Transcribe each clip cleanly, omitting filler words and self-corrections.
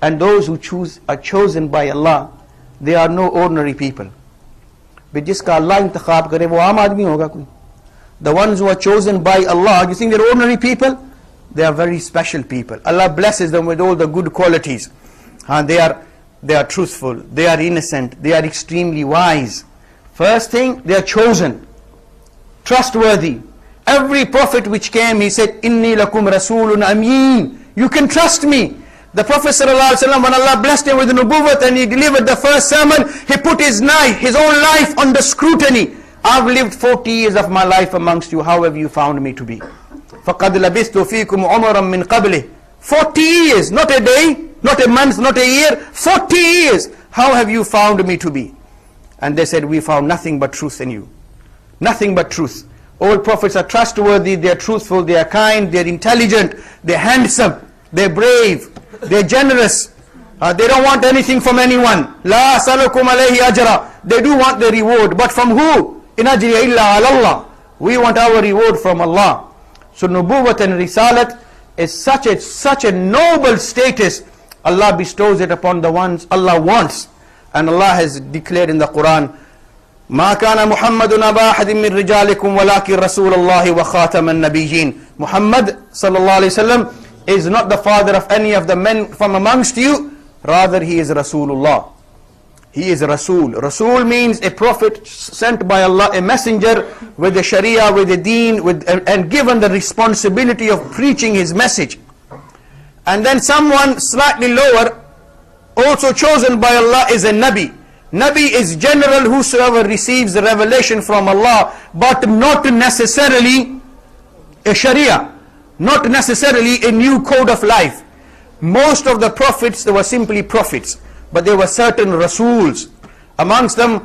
And those who are chosen by Allah, they are no ordinary people. But jiska Allah intikhab kare, wo aam aadmi hoga koi. The ones who are chosen by Allah, you think they're ordinary people? They are very special people. Allah blesses them with all the good qualities. They are truthful, they are innocent, they are extremely wise. First thing, they are chosen, trustworthy. Every prophet which came, he said, Inni lakum rasulun ameen. You can trust me. The Prophet ﷺ, when Allah blessed him with the nubuwwat and he delivered the first sermon, he put his own life under scrutiny. I've lived 40 years of my life amongst you. How have you found me to be? فَقَدْ لَبِثْتُ فِيكُمْ عُمَرًا مِّن قَبْلِهِ. 40 years, not a day, not a month, not a year, 40 years. How have you found me to be? And they said, we found nothing but truth in you. Nothing but truth. All prophets are trustworthy, they are truthful, they are kind, they are intelligent, they are handsome, they are brave, they are generous. They don't want anything from anyone. La asalukum alayhi ajra. They do want the reward, but from who? In ajriya illa ala Allah. We want our reward from Allah. So nubuwwat and risalat is such a noble status. Allah bestows it upon the ones Allah wants. And Allah has declared in the Quran, ما كان محمد أبا أحد من رجالكم ولكن رسول الله وخاتم النبيين. Muhammad sallallahu alayhi wasallam is not the father of any of the men from amongst you, rather he is Rasulullah. He is Rasul. Rasul means a prophet sent by Allah, a messenger with the Sharia, with the deen, and given the responsibility of preaching his message. And then someone slightly lower, also chosen by Allah, is a Nabi. Nabi is general, whosoever receives the revelation from Allah, but not necessarily a Sharia, not necessarily a new code of life. Most of the prophets, they were simply prophets, but there were certain Rasuls. Amongst them,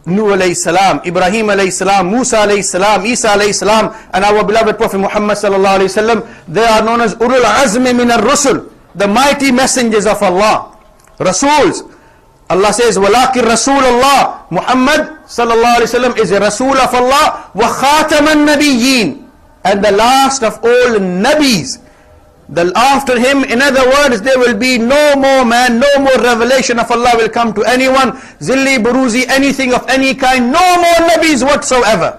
Nuh alayhi salam, Ibrahim alayhi salam, Musa alayhi salam, Isa alayhi salam, and our beloved Prophet Muhammad sallallahu alayhi wasallam. They are known as Ulul Azmi min ar-Rusul, the mighty messengers of Allah, Rasuls. Allah says, وَلَكِنْ رَسُولَ اللَّهِ. Muhammad sallallahu alayhi wasallam is a Rasul of Allah, وَخَاتَمَ النَّبِيِّينَ, and the last of all Nabis. After him, in other words, there will be no more man, no more revelation of Allah will come to anyone. Zilli, Buruzi, anything of any kind, no more Nabis whatsoever.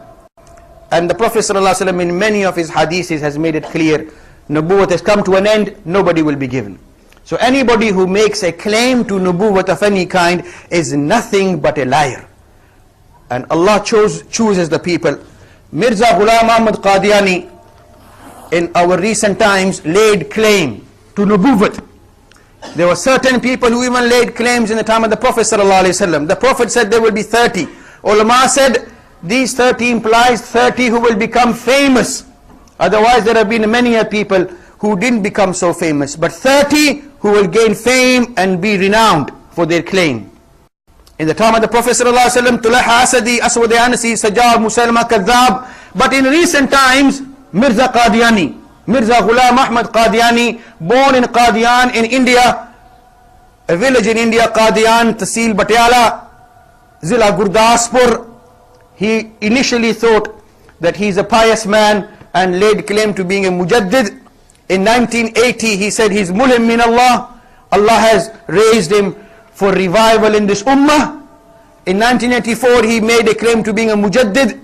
And the Prophet ﷺ in many of his hadiths has made it clear, Nubuwwat has come to an end, nobody will be given. So anybody who makes a claim to Nubuwwat of any kind is nothing but a liar. And Allah chooses the people. Mirza Ghulam Ahmed Qadiani, in our recent times, laid claim to Nubuwwat. There were certain people who even laid claims in the time of the Prophet ﷺ. The Prophet said there will be 30. Ulama said these 30 implies 30 who will become famous. Otherwise there have been many people who didn't become so famous. But 30 who will gain fame and be renowned for their claim. In the time of the Prophet ﷺ, Tulaha Asadi, Aswad Anasi, Sajjad, Musaylama Kadhab. But in recent times, Mirza Qadiani, Mirza Ghulam Ahmed Qadiani, born in Qadian in India, a village in India, Qadian, Tahsil Patiala, Zila Gurdaspur. He initially thought that he is a pious man and laid claim to being a Mujaddid. In 1980, he said he's Mulhim min Allah. Allah has raised him for revival in this ummah. In 1984, he made a claim to being a Mujaddid.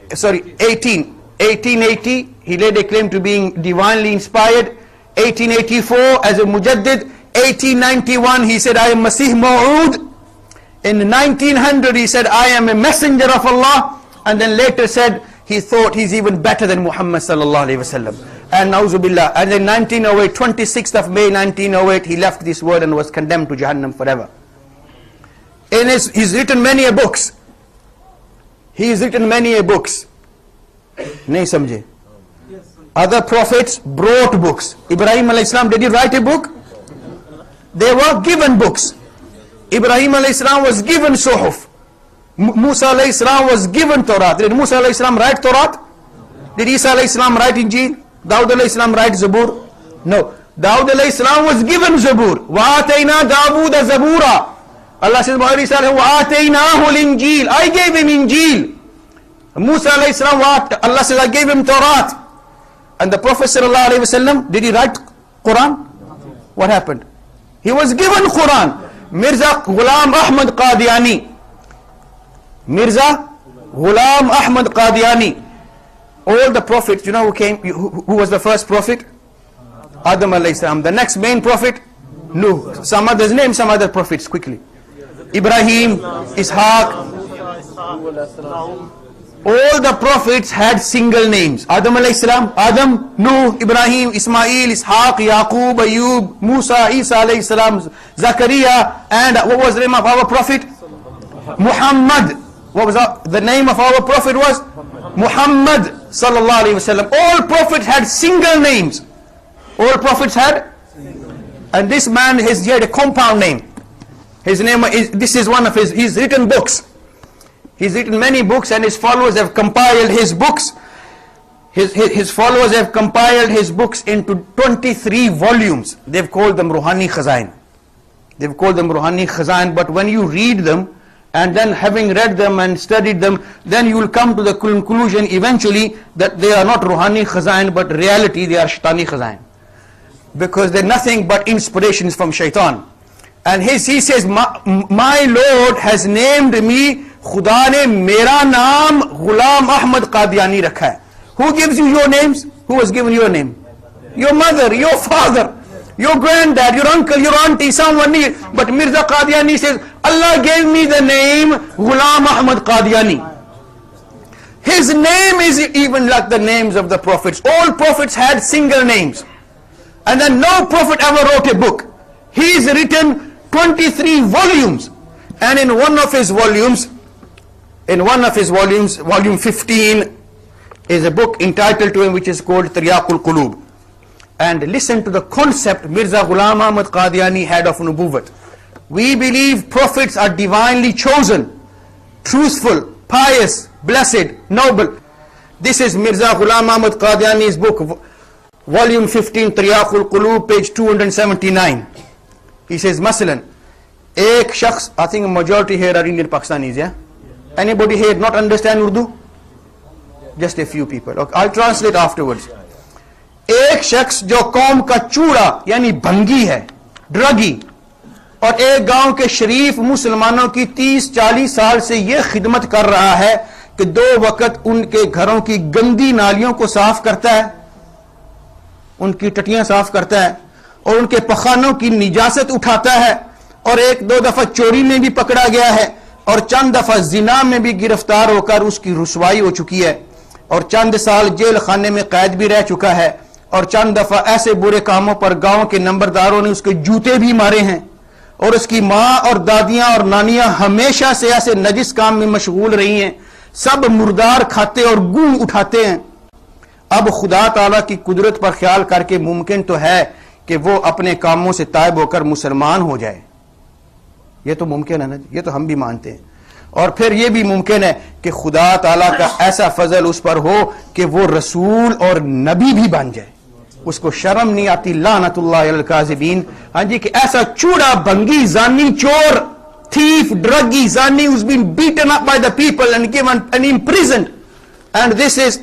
1880, he laid a claim to being divinely inspired. 1884, as a Mujaddid. 1891, he said, I am Masih Ma'ud. In 1900, he said, I am a messenger of Allah. And then later said, he thought he's even better than Muhammad sallallahu alayhi wasallam. And na'uzubillah. And in 1908, 26th of May 1908, he left this world and was condemned to Jahannam forever. He's written many books. He's written many books. Nahi samjhe. Other prophets brought books. Ibrahim alayhi salam, did he write a book? They were given books. Ibrahim alayhi salam was given Suhuf. Musa alayhi salam was given Torah. Did Musa alayhi salam write Torah? Did Isa alayhi salam write Injil? Dawud alayhi salam write Zabur? No. Dawud alayhi salam was given Zabur. وَآتَيْنَا دَاوُودَ زَبُورًا. Allah says, وَآتَيْنَاهُ الْإِنْجِيلَ. I gave him Injil. Musa alayhi salam, Allah says, I gave him Torah. And the Prophet sallallahu alayhi wasallam, did he write Quran? What happened? He was given Quran. Mirza Ghulam Ahmed Qadiani. Mirza Ghulam Ahmed Qadiani. All the prophets, you know who came, who was the first prophet? Adam alayhi salam. The next main prophet? Nuh. Some others, name some other prophets quickly. Ibrahim, Ishaq. All the prophets had single names. Adam alayhi salam, Adam, Nuh, Ibrahim, Ismail, Ishaq, Yaqub, Ayub, Musa, Isa alayhi salam, Zakaria, and what was the name of our prophet? Muhammad. What was the name of our prophet was? Muhammad sallallahu alayhi wasallam. All prophets had single names. All prophets had, and this man he had a compound name. His name is, this is one of he's written books. He's written many books, and his followers have compiled his books. His followers have compiled his books into 23 volumes. They've called them Ruhani Khazain. They've called them Ruhani Khazain, but when you read them, and then having read them and studied them, then you will come to the conclusion eventually that they are not Ruhani Khazain, but reality they are Shaitani Khazain. Because they're nothing but inspirations from Shaitan. And he says, my Lord has named me, Khuda ne mera naam Ghulam Ahmed Qadiani rakha hai. Who gives you your names? Who has given your name? Your mother, your father, your granddad, your uncle, your auntie, someone near. But Mirza Qadiani says, Allah gave me the name Ghulam Ahmed Qadiani. His name is even like the names of the prophets. All prophets had single names. And then no prophet ever wrote a book. He's written 23 volumes. And in one of his volumes, volume 15, is a book entitled to him which is called Tiryaqul Qulub. And listen to the concept Mirza Ghulam Ahmed Qadiani had of nubuwwat. We believe prophets are divinely chosen, truthful, pious, blessed, noble. This is Mirza Ghulam Ahmed Qadiani's book, volume 15, Tiryaqul Qulub, page 279. He says, Masalan, ek shakhs, I think a majority here are Indian Pakistanis, yeah? Anybody here not understand Urdu? Just a few people. Okay, I'll translate afterwards. एक शख्स जो कौम का चूड़ा यानी भंगी है, druggie, और एक गांव के शरीफ मुसलमानों की 30-40 साल से यह खिदमत कर रहा है कि 2 वक्त उनके घरों की गंदी नालियों को साफ करता है, उनकी टटियां साफ करता है, और उनके पखानों की निजासत उठाता है, और 1-2 दफा चोरी में भी पकड़ा गया है, और चंद दफा जिना में भी गिरफ्तार होकर उसकी रुसवाई हो चुकी है, और चंद साल जेल खाने में कैद भी रह चुका है, और चंद दफा ऐसे बुरे कामों पर गांव के नंबरदारों ने उसके जूते भी मारे हैं, और उसकी माँ और दादियां और नानियां हमेशा से ऐसे नजिस काम में मशगूल रही हैं, सब मुर्दार खाते और गूं उठाते हैं। अब खुदा ताला की कुदरत पर ख्याल करके मुमकिन तो है कि वो अपने कामों से तायब होकर मुसलमान हो जाए। ये तो मुमकिन है ना, ये तो हम भी मानते हैं। और फिर ये भी मुमकिन है कि खुदा ताला का ऐसा फजल उस पर हो कि वो रसूल और नबी भी बन जाए, उसको शर्म नहीं आती, लानतुल्लाह अलल काज़िबीन। हाँ जी, कि ऐसा चूड़ा भंगी जानी चोर thief druggie zani who's been beaten up by the people and given and imprisoned. And this is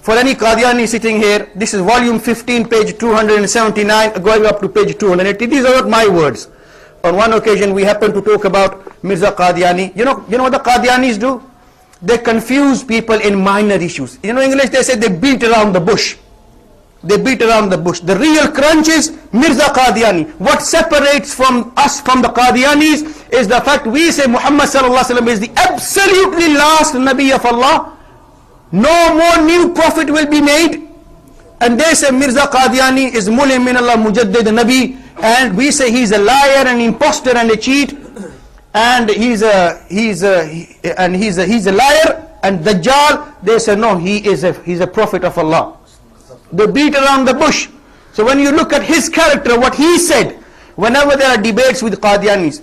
for any Qadiani sitting here, this is volume 15, page 279, going up to page 280. These are not my words. On one occasion we happened to talk about Mirza Qadiani. You know what the Qadianis do? They confuse people in minor issues. In English they say they beat around the bush. They beat around the bush. The real crunch is Mirza Qadiani. What separates from us from the Qadianis is the fact we say Muhammad sallallahu alaihi wasallam is the absolutely last Nabi of Allah. No more new prophet will be made. And they say Mirza Qadiani is Mulim min Allah Mujaddid Nabi. And we say he's a liar, an impostor and a cheat. And he's a liar and Dajjal. They say no, he's a prophet of Allah. They beat around the bush. So when you look at his character, what he said, whenever there are debates with Qadianis,